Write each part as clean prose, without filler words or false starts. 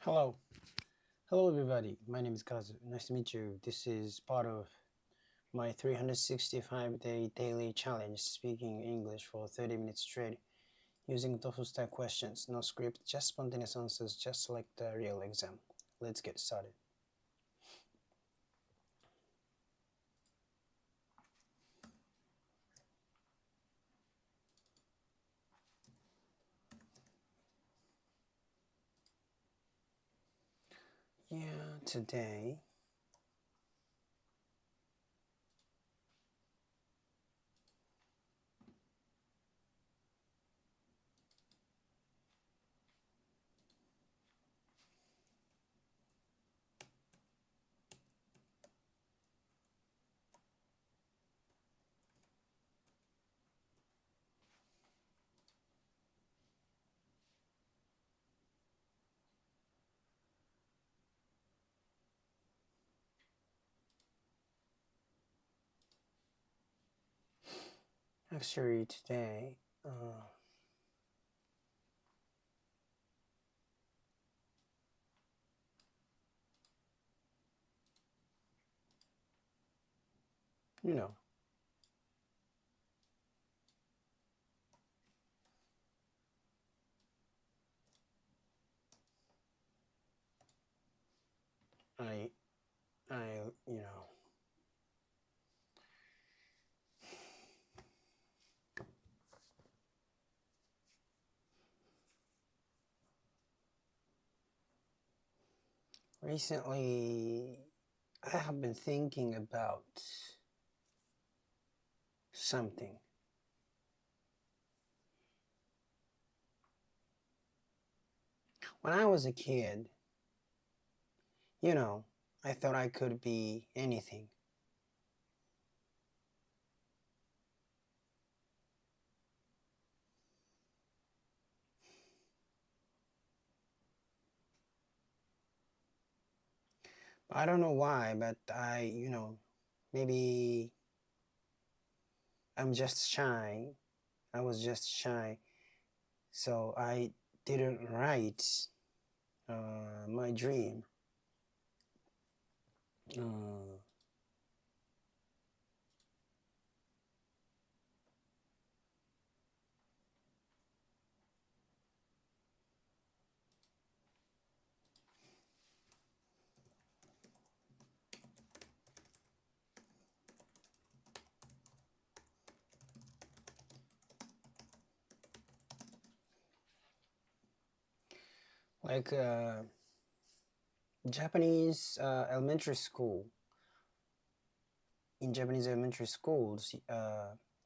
Hello. Hello, everybody. My name is Kazu. Nice to meet you. This is part of my 365-day daily challenge, speaking English for 30 minutes straight, using TOEFL style questions. No script, just spontaneous answers, just like the real exam. Let's get started. Yeah, today, actually, today, you know, I, I, you know, recently, I have been thinking about something. When I was a kid, I thought I could be anything. I don't know why, but maybe I'm just shy. I was just shy. So I didn't write my dream. Uh, like Japanese elementary school. In Japanese elementary schools,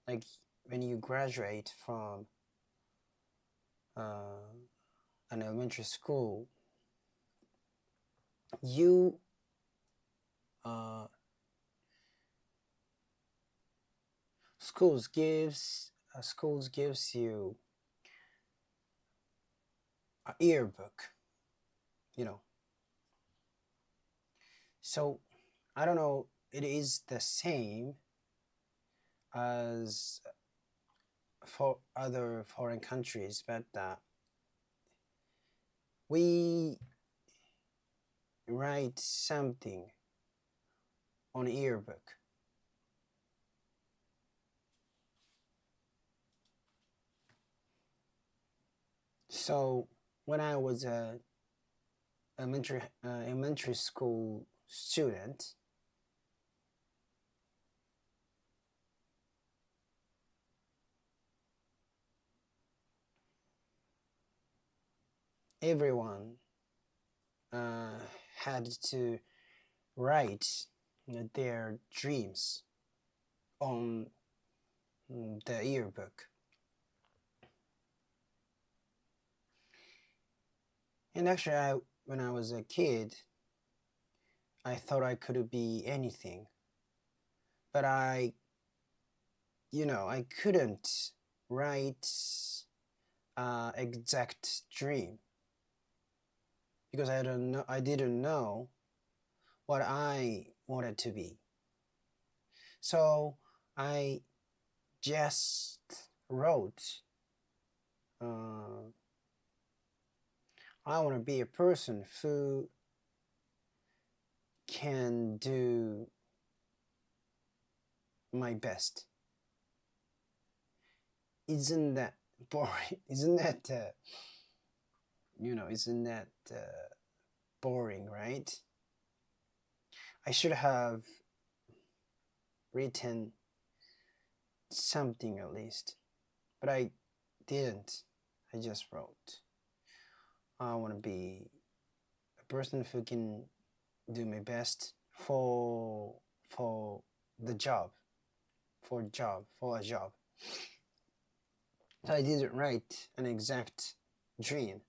like when you graduate from an elementary school, you uh, schools gives you a yearbook, you know. So I don't know, it is the same as for other foreign countries, but we write something on a yearbook. So when I was a elementary school student, everyone uh, had to write their dreams on the yearbook. And actually, when I was a kid, I thought I could be anything, but I couldn't write exact dream because I didn't know what I wanted to be. So I just wrote uh, I want to be a person who can do my best. Isn't that boring? Isn't that isn't that boring, right? I should have written something at least, but I didn't. I just wrote. I want to be a person who can do my best for the job, for a job. So I didn't write an exact dream.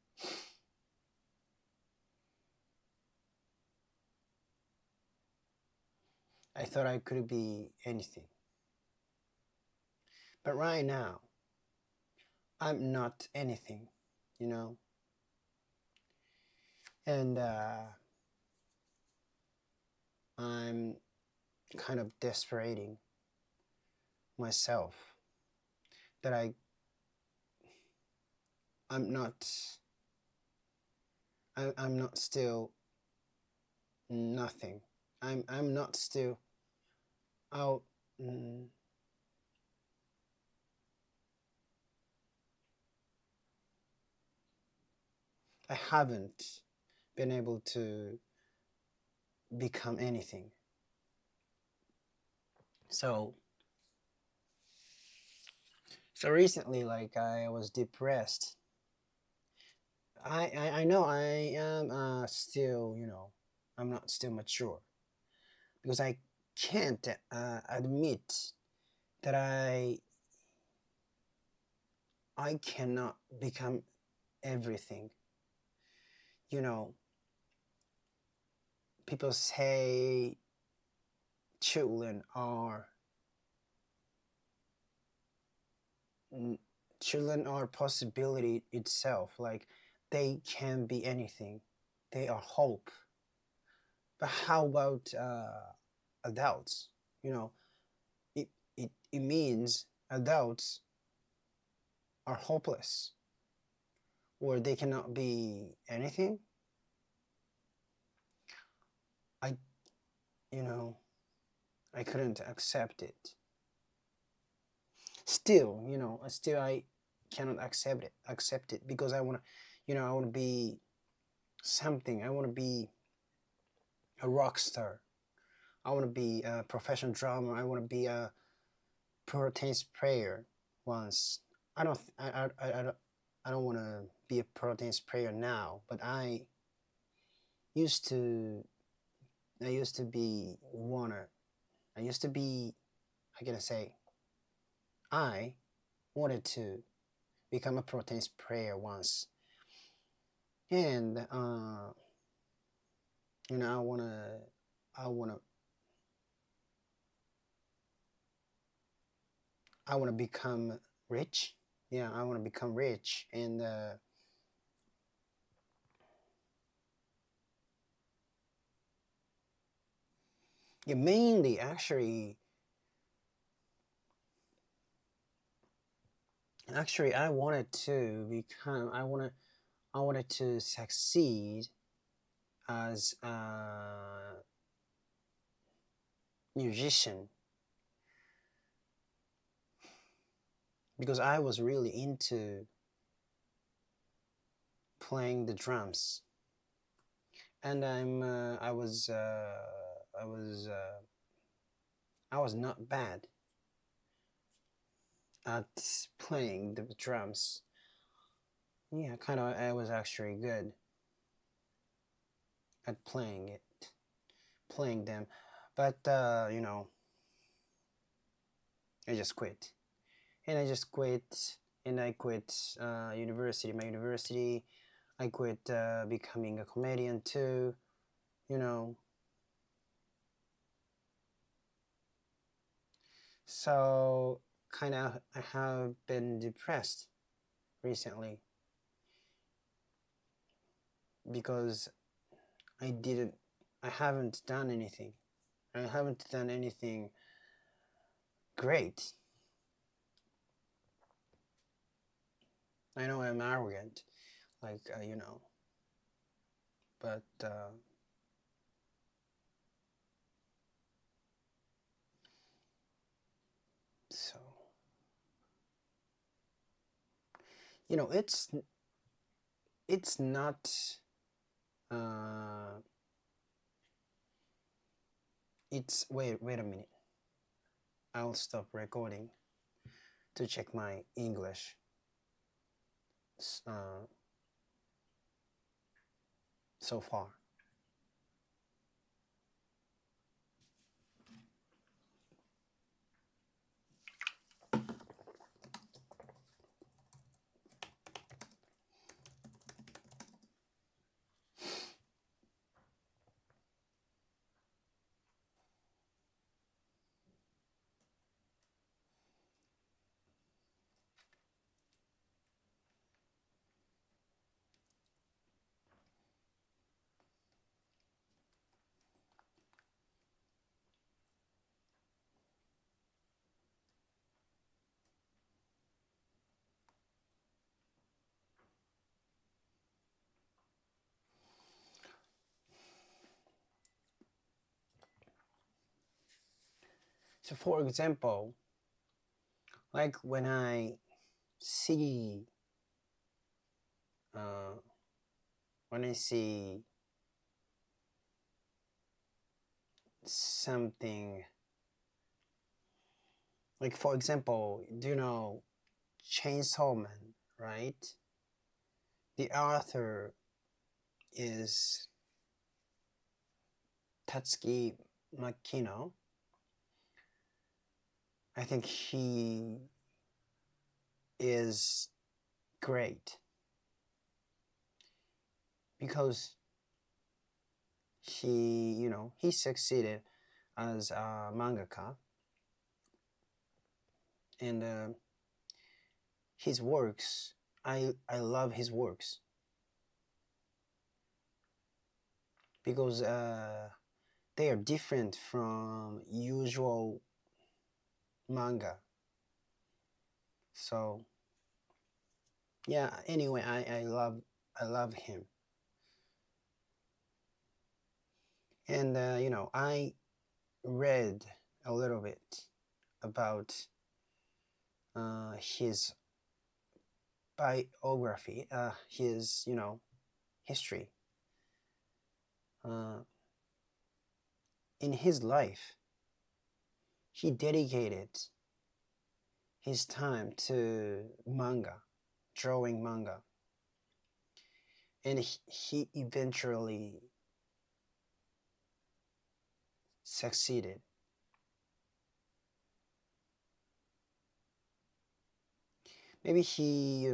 I thought I could be anything. But right now, I'm not anything, you know? And I'm kind of desperating myself that I'm not I'm not still nothing. I'm not still out. I haven't been able to become anything. So so recently, like I was depressed. I know I am still, I'm not still mature because I can't admit that I cannot become everything. You know, people say children are children are possibility itself. Like they can be anything. They are hope. But how about adults? You know, it means adults are hopeless or they cannot be anything. I, you know, I couldn't accept it. Still, still I cannot accept it because I want to, I want to be something. I want to be a rock star. I want to be a professional drummer. I want to be a pro tennis player once. I don't, I don't want to be a pro tennis player now, but used to, I used to be wanna, I used to be, how can I say, I wanted to become a pro tennis player once, and I wanna, I wanna become rich. Yeah, I wanna become rich, and yeah, mainly actually, I wanted to become. I wanted to succeed as a musician because I was really into playing the drums, and I was I was not bad at playing the drums. Yeah, kind of. I was actually good at playing them, but I just quit, and I just quit, and I quit university. My university, I quit becoming a comedian too. You know, so kind of I have been depressed recently because I didn't, I haven't done anything. I haven't done anything great. I know I'm arrogant, like but so it's not uh, it's wait a minute. I'll stop recording to check my English uh, so far. So for example, like see uh, when I see something, like for example, do you know Chainsaw Man, right? The author is Tatsuki Makino. I think he is great because he succeeded as a mangaka, and his works, I love his works because they are different from usual manga. So yeah, anyway, I love him. And I read a little bit about his biography, his history. Uh, in his life, he dedicated his time to manga, drawing manga, and he eventually succeeded. Maybe he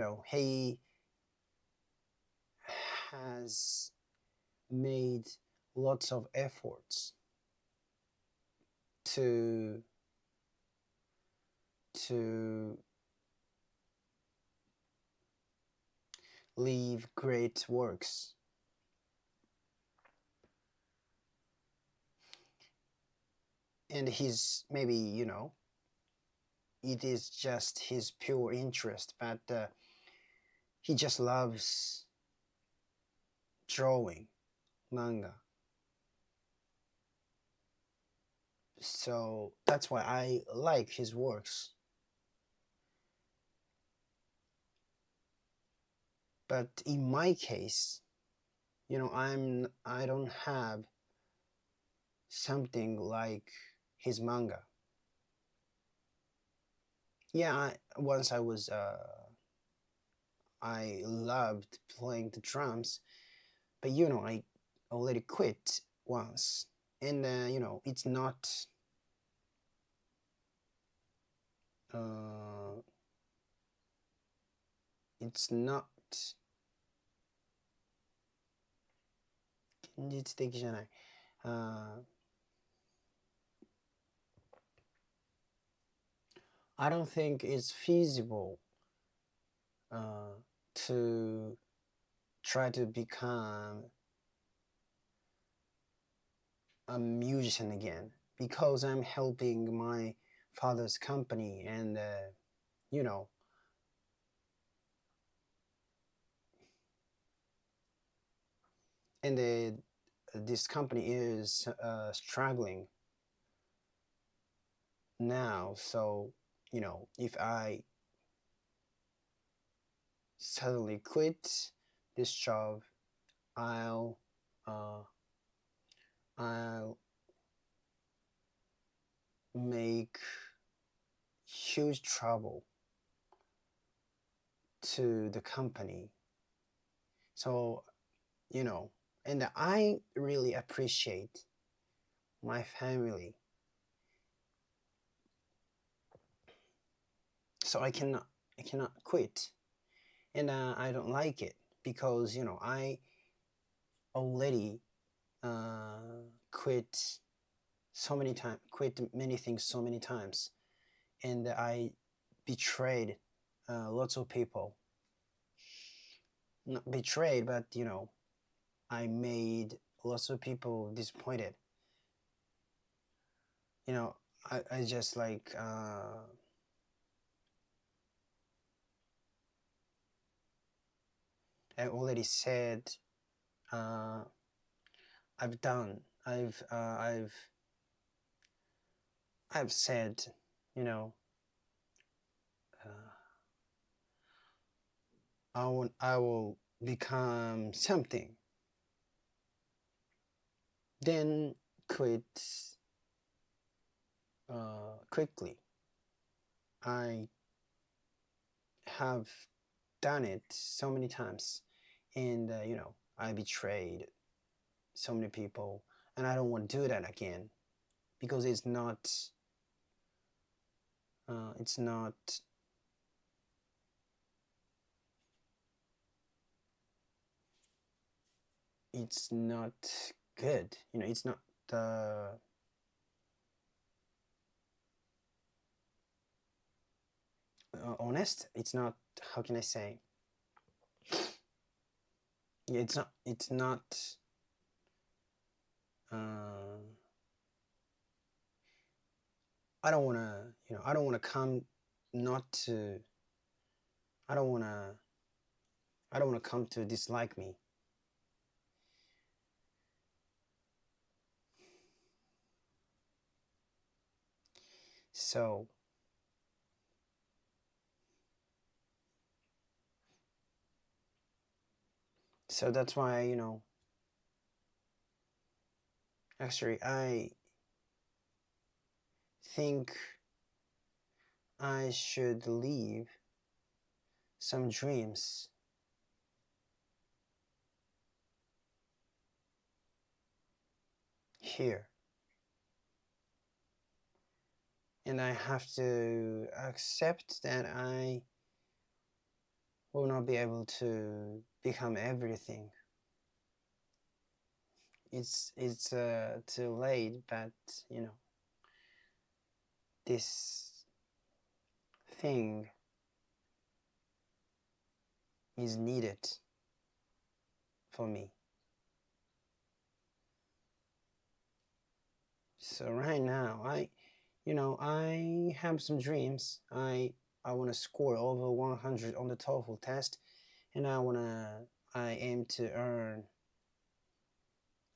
has made lots of efforts to to leave great works. And he's maybe it is just his pure interest, but he just loves drawing manga. So that's why I like his works. But in my case, I don't have something like his manga. Yeah, once I loved playing the drums, but I already quit once, and it's not uh, it's not 現実的じゃない。I don't think it's feasible to try to become a musician again because I'm helping my father's company, and you know and this company is struggling now. So, if I suddenly quit this job, I'll uh, I'll make huge trouble to the company. So, and I really appreciate my family. So I cannot quit, and I don't like it because I already quit quit many things so many times, and I betrayed lots of people. Not betrayed, but I made lots of people disappointed. You know, I just like I already said, uh, I've done, I've said, you know, uh, I will become something, then quit quickly. I have done it so many times, and I betrayed so many people, and I don't want to do that again because it's not it's not good. It's not honest. It's not, how can I say, yeah, it's not uh, I don't want to, I don't want to come not to I don't want to I don't want to come to dislike me. So that's why, actually I think I should leave some dreams here, and I have to accept that I will not be able to become everything. It's too late, but this thing is needed for me. So right now, I have some dreams. I want to score over 100 on the TOEFL test, and I aim to earn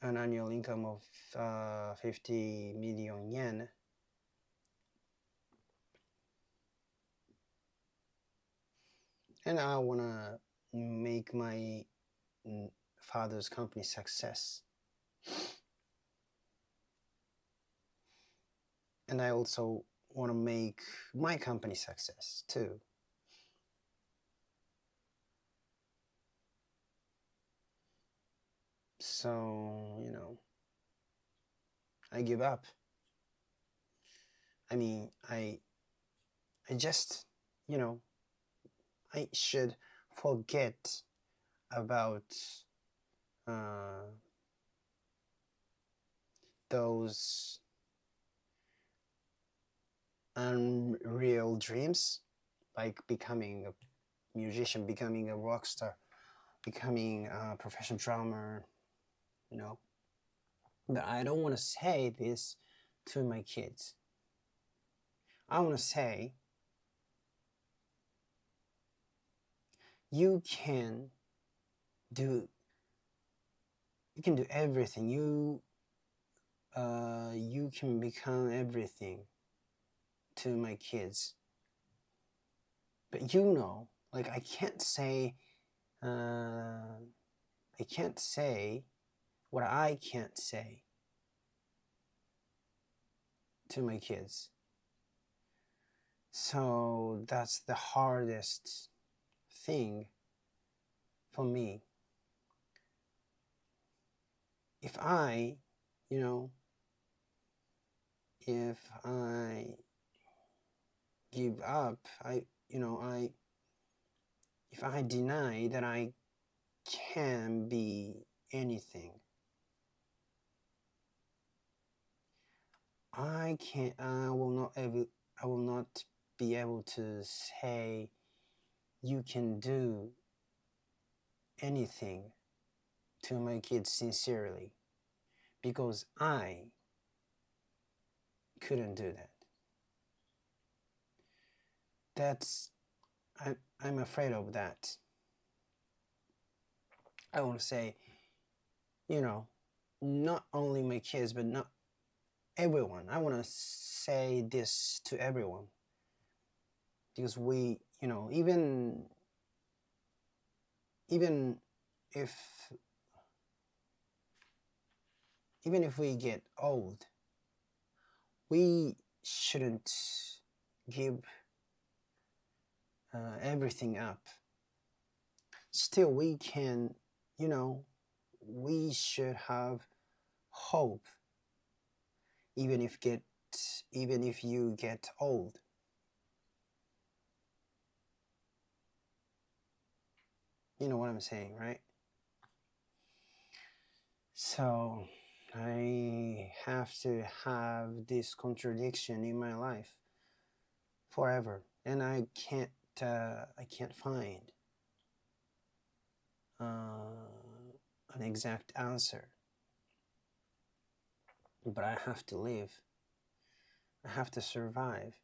an annual income of 50 million yen. And I want to make my father's company success. And I also want to make my company success too. So, I give up. I mean, I just, you know, I should forget about uh, those unreal dreams, like becoming a musician, becoming a rock star, becoming a professional drummer, you know. But I don't want to say this to my kids. I want to say, you can do You can do everything. You can become everything to my kids. But like I can't say what I can't say to my kids. So that's the hardest thing for me. If I, you know, if I give up, if I deny that I can be anything, I will not be able to say you can do anything to my kids sincerely, because I couldn't do that. I'm afraid of that. I want to say, not only my kids, but not everyone. I want to say this to everyone, because even if even if we get old, we shouldn't give everything up. Still, we can, we should have hope, even if you get old. You know what I'm saying, right? So I have to have this contradiction in my life forever, and I can't find an exact answer. But I have to live. I have to survive.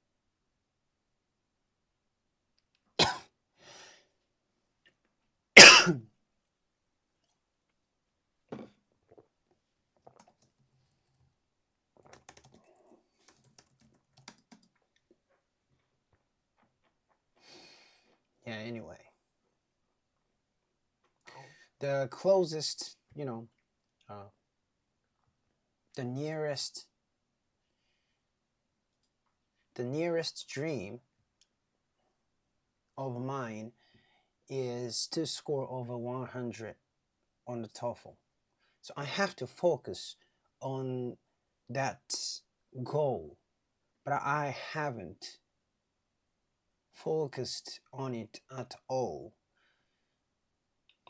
Yeah, anyway. The closest, the nearest dream of mine is to score over 100 on the TOEFL. So I have to focus on that goal, but I haven't focused on it at all.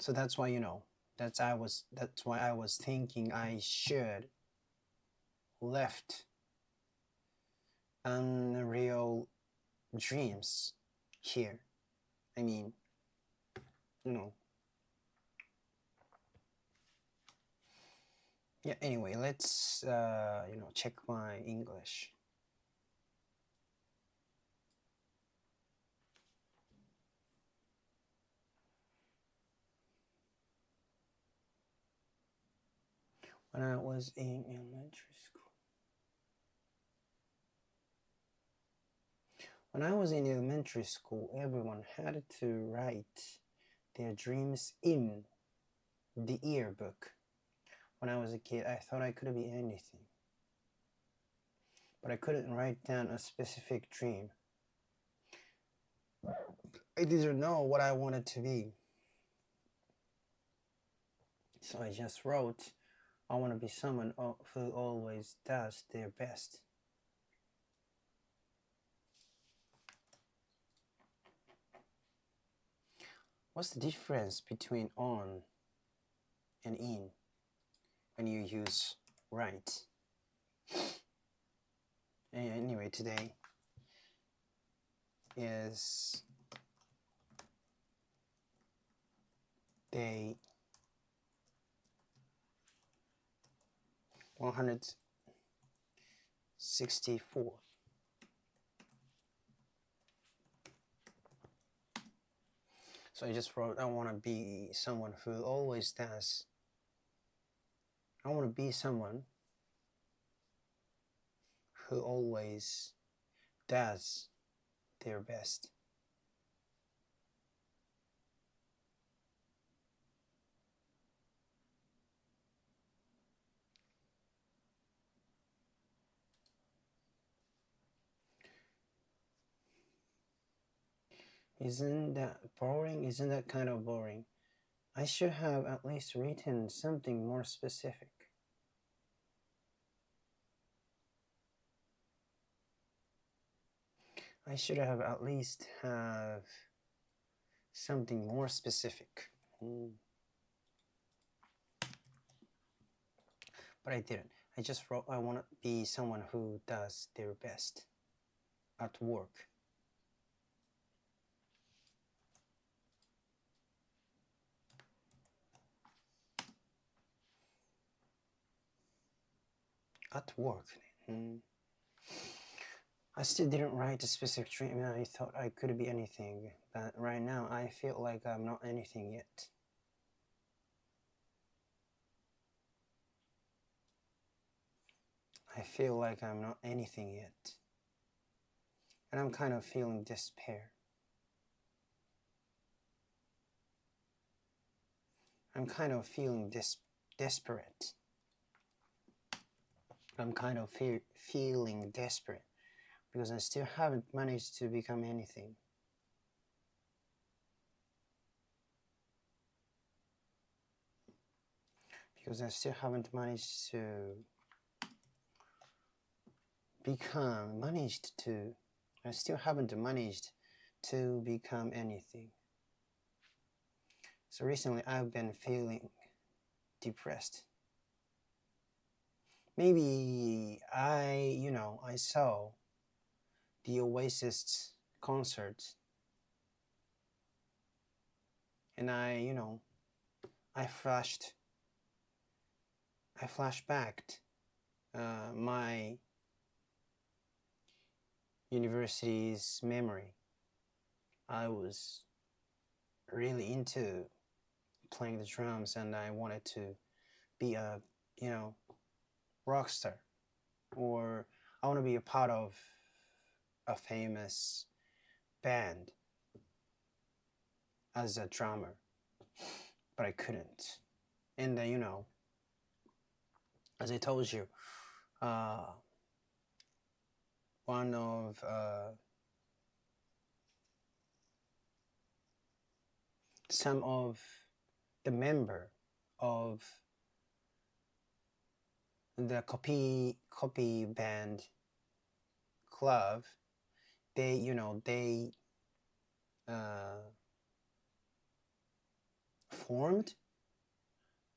So that's why, that's why I was thinking I should left unreal dreams here. I mean, yeah, anyway, let's check my English. When I was in elementary school. When I was in elementary school, everyone had to write their dreams in the yearbook. When I was a kid, I thought I could be anything. But I couldn't write down a specific dream. I didn't know what I wanted to be. So I just wrote, I want to be someone who always does their best. What's the difference between on and in when you use write? Anyway, today is day 164. So I just wrote, I want to be someone who always does I want to be someone who always does their best. Isn't that boring? Isn't that kind of boring? I should have at least written something more specific. I should have at least have something more specific. But I didn't. I just wrote I want to be someone who does their best at work. At work. I still didn't write a specific dream. I thought I could be anything, but right now I feel like I'm not anything yet. I feel like I'm not anything yet. And I'm kind of feeling despair. I'm kind of feeling desperate. I'm kind of feeling desperate because I still haven't managed to become anything. Because I still haven't managed to I still haven't managed to become anything. So recently I've been feeling depressed. Maybe I saw the Oasis concert and I flashbacked my university's memory. I was really into playing the drums and I wanted to be a rock star, or I want to be a part of a famous band as a drummer, but I couldn't. And as I told you, one of some of the member of the copy band club, they formed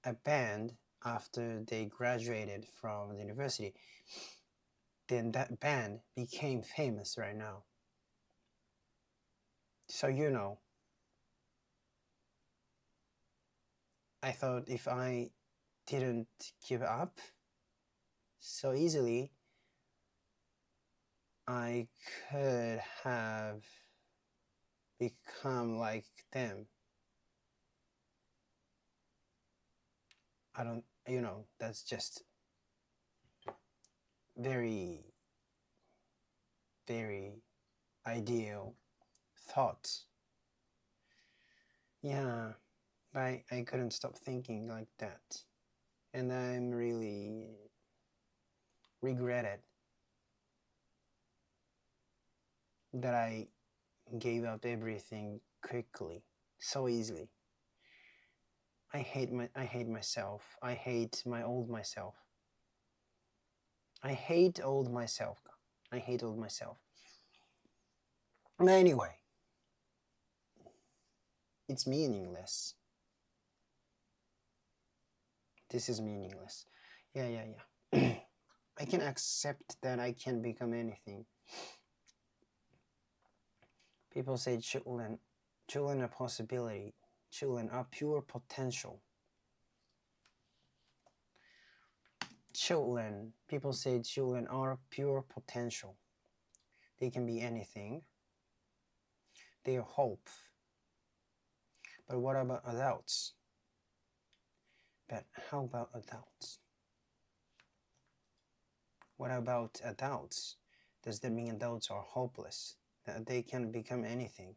a band after they graduated from the university. Then that band became famous right now. So I thought if I didn't give up so easily, I could have become like them. I don't, that's just very, very ideal thought. Yeah, but I couldn't stop thinking like that. And I'm really regretted that I gave up everything quickly, so easily. I hate myself. I hate my old myself. I hate old myself. I hate old myself. But anyway, it's meaningless. This is meaningless. Yeah. I can accept that I can become anything. People say children are possibility. Children are pure potential. People say children are pure potential. They can be anything. They are hope. But what about adults? But how about adults? What about adults? Does that mean adults are hopeless? That they can become anything?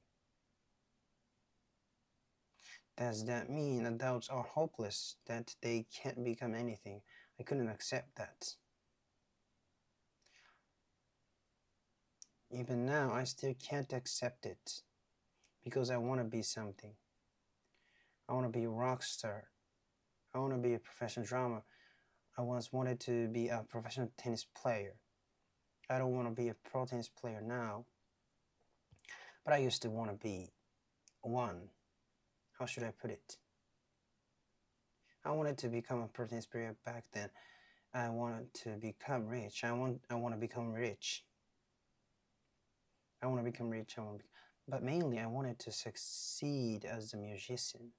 Does that mean adults are hopeless? That they can't become anything? I couldn't accept that. Even now, I still can't accept it because I want to be something. I want to be a rock star. I want to be a professional drummer. I once wanted to be a professional tennis player. I don't want to be a pro tennis player now, but I used to want to be one. How should I put it? I wanted to become a pro tennis player back then. I wanted to become rich. I want to become rich. I want to become rich. But mainly I wanted to succeed as a musician.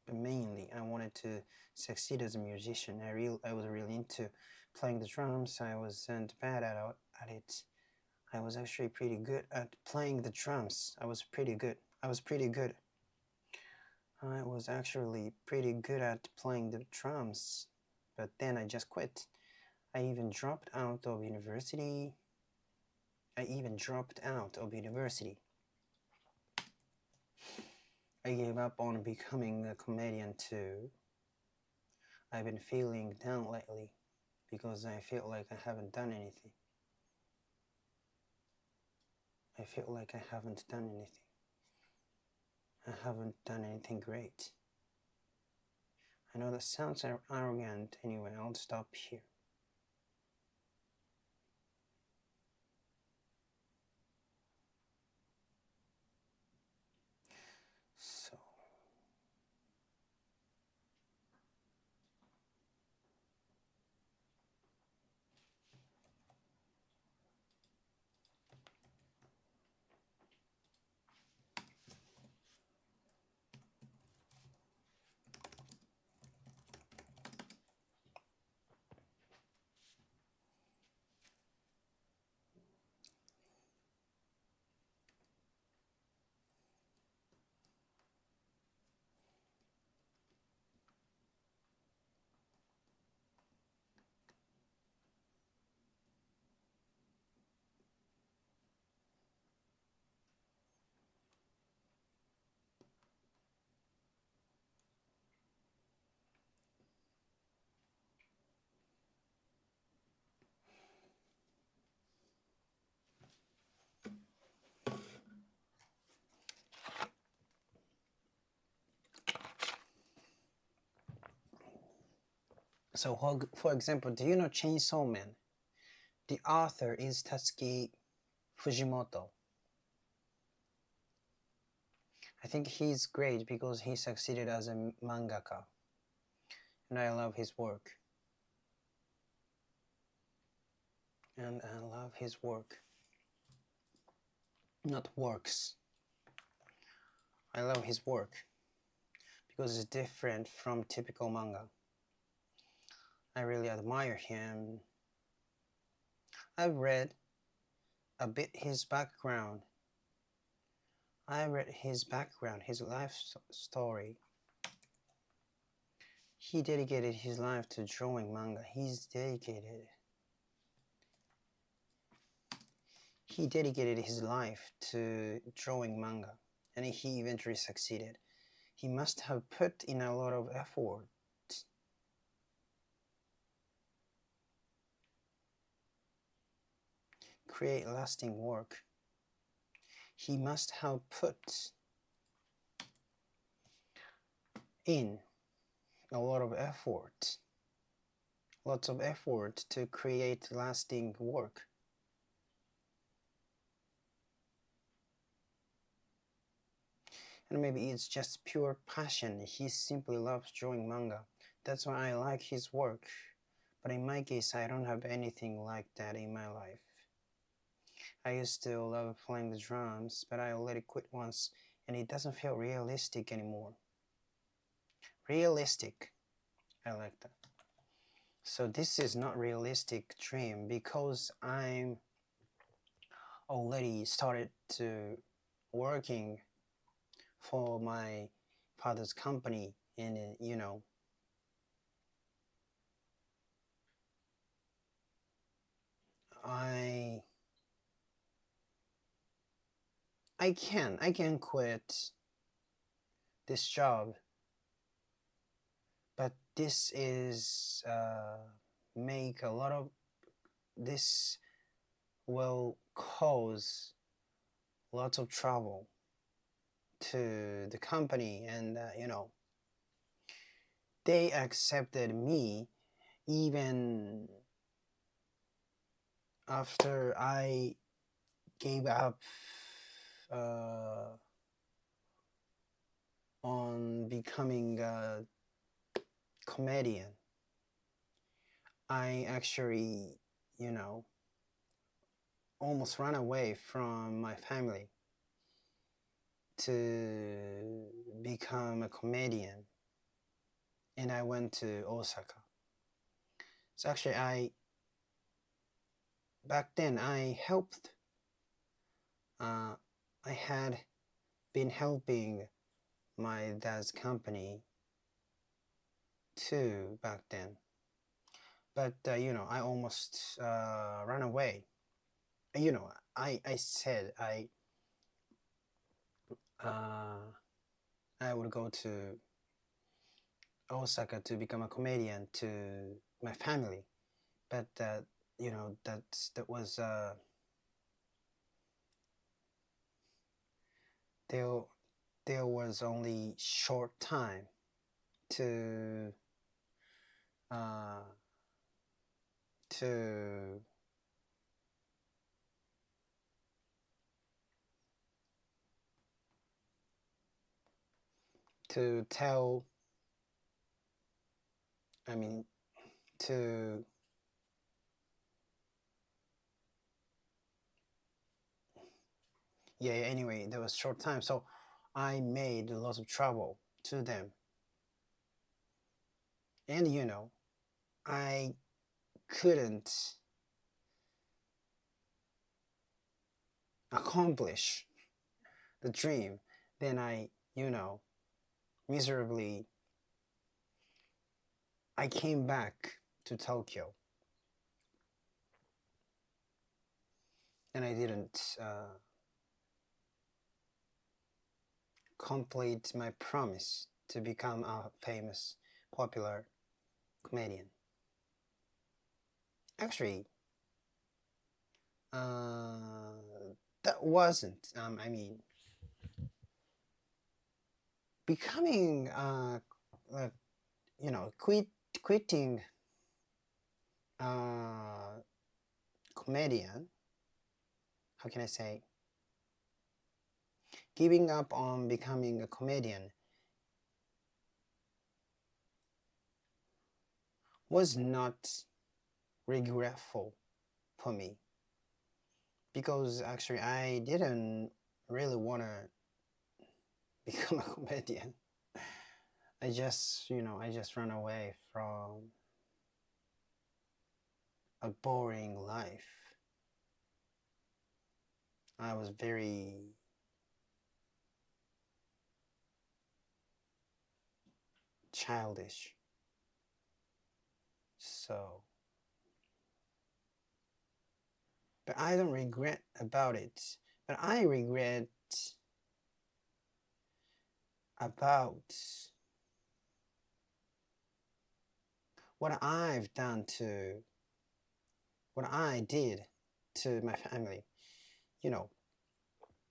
But mainly I wanted to succeed as a musician. I was really into playing the drums. I wasn't bad at it. I was actually pretty good at playing the drums. I was pretty good. I was actually pretty good at playing the drums. But then I just quit. I even dropped out of university. I gave up on becoming a comedian too. I've been feeling down lately because I feel like I haven't done anything. I feel like I haven't done anything. I haven't done anything great. I know that sounds arrogant. Anyway, I'll stop here. So, for example, do you know Chainsaw Man? The author is Tatsuki Fujimoto. I think he's great because he succeeded as a mangaka. And I love his work. Not works. I love his work because it's different from typical manga. I really admire him. I've read a bit his background. His life story. He dedicated his life to drawing manga. He dedicated his life to drawing manga, and he eventually succeeded. He must have put in a lot of effort. Create lasting work. He must have put in a lot of effort. Lots of effort to create lasting work. And maybe it's just pure passion. He simply loves drawing manga. That's why I like his work. But in my case, I don't have anything like that in my life. I used to love playing the drums, but I already quit once, and it doesn't feel realistic anymore. Realistic. I like that. So this is not realistic dream because I'm already started to working for my father's company, and I can quit this job, but this is make a lot of this will cause lots of trouble to the company, and they accepted me even after I gave up on becoming a comedian. I actually, you know, almost ran away from my family to become a comedian, and I went to Osaka. So actually, I back then I helped. I had been helping my dad's company too back then, but I almost ran away. I said uh, I would go to Osaka to become a comedian to my family, but that was there. There was only short time to uh, to to tell. I mean, to yeah. Anyway, there was short time, so I made lots of trouble to them, and I couldn't accomplish the dream. Then miserably, I came back to Tokyo, and I didn't complete my promise to become a famous, popular comedian. Actually, that wasn't. I mean, becoming uh, quitting comedian. How can I say? Giving up on becoming a comedian was not regretful for me, because actually I didn't really want to become a comedian. I just ran away from a boring life. I was very childish. So, but I don't regret about it. But I regret about what I've done to what I did to my family. You know,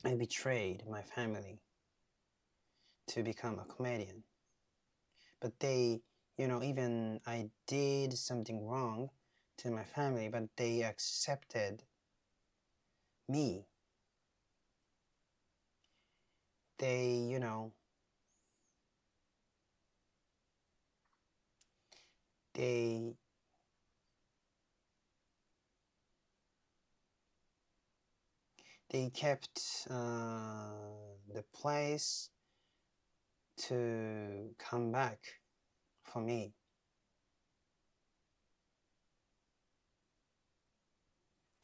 I betrayed my family to become a comedian. But they, even I did something wrong to my family, but they accepted me. They, they they kept the place to come back for me.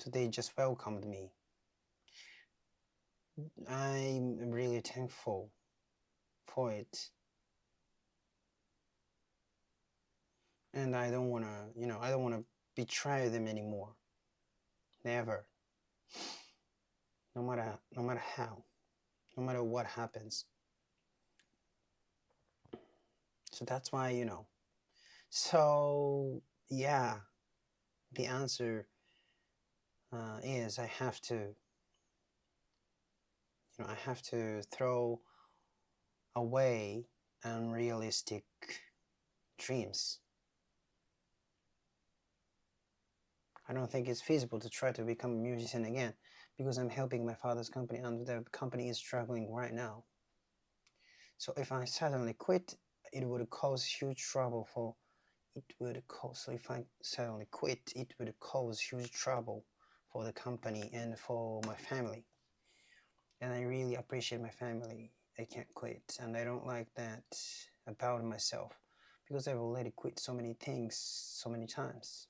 So they just welcomed me. I'm really thankful for it. And I don't want to, I don't want to betray them anymore. Never. No matter how. no matter what happens. So that's why, So, yeah, the answer is I have to throw away unrealistic dreams. I don't think it's feasible to try to become a musician again because I'm helping my father's company and the company is struggling right now. So if I suddenly quit, it would cause huge trouble for so if I suddenly quit, it would cause huge trouble for the company and for my family. And I really appreciate my family. I can't quit, and I don't like that about myself because I've already quit so many things so many times.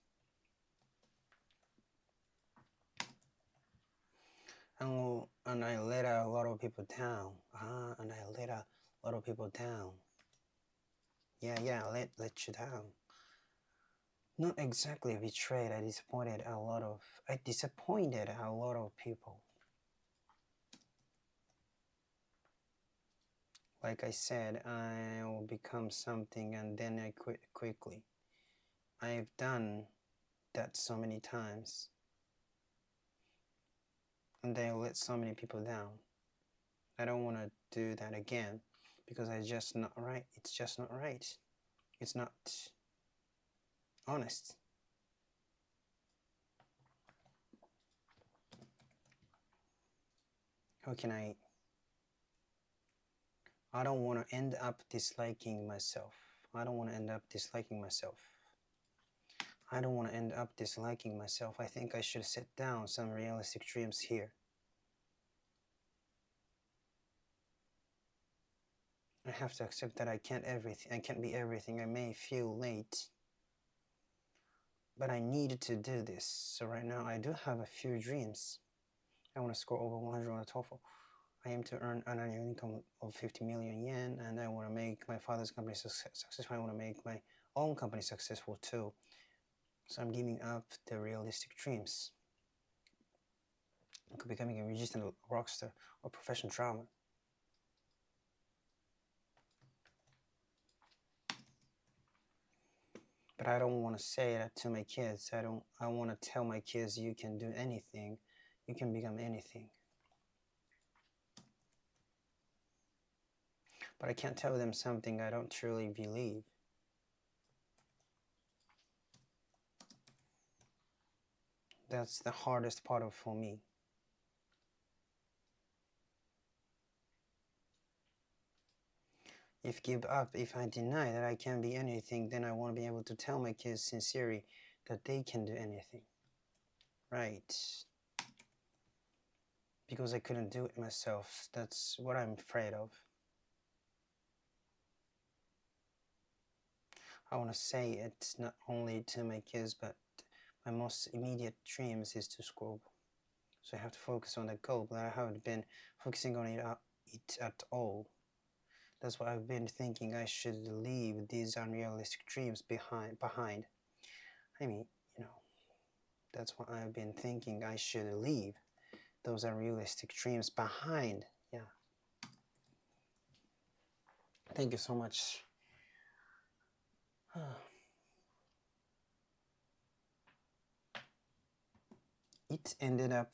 And I let a lot of people down. And I let a lot of people down. Yeah, let you down. Not exactly betrayed. I disappointed a lot of people. Like I said, I will become something and then I quit quickly. I've done that so many times. And I let so many people down. I don't want to do that again because it's just not right. It's just not right. It's not honest. How can I don't want to end up disliking myself. I don't want to end up disliking myself. I don't want to end up disliking myself. I think I should set down some realistic dreams here. I have to accept that I can't be everything. I may feel late, but I needed to do this. So right now I do have a few dreams. I want to score over 100 on the TOEFL. I aim to earn an annual income of 50 million yen, and I want to make my father's company successful. I want to make my own company successful too. So I'm giving up the realistic dreams. I could be becoming a musician, a rock star, or professional drummer. But I don't want to say that to my kids. I want to tell my kids you can do anything. You can become anything. But I can't tell them something I don't truly believe. That's the hardest part for me. If I deny that I can be anything, then I want to be able to tell my kids sincerely that they can do anything. Right. Because I couldn't do it myself. That's what I'm afraid of. I want to say it not only to my kids, but my most immediate dreams is to school. So I have to focus on that goal, but I haven't been focusing on it at all. That's why I've been thinking I should leave these unrealistic dreams behind. I mean, that's why I've been thinking I should leave those unrealistic dreams behind. Yeah. Thank you so much. It ended up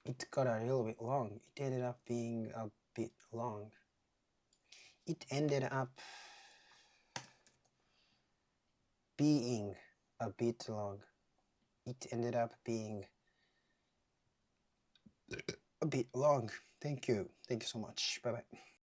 it got a little bit long. It ended up being a bit long. It ended up being a bit long. It ended up being a bit long. Thank you. Thank you so much. Bye bye.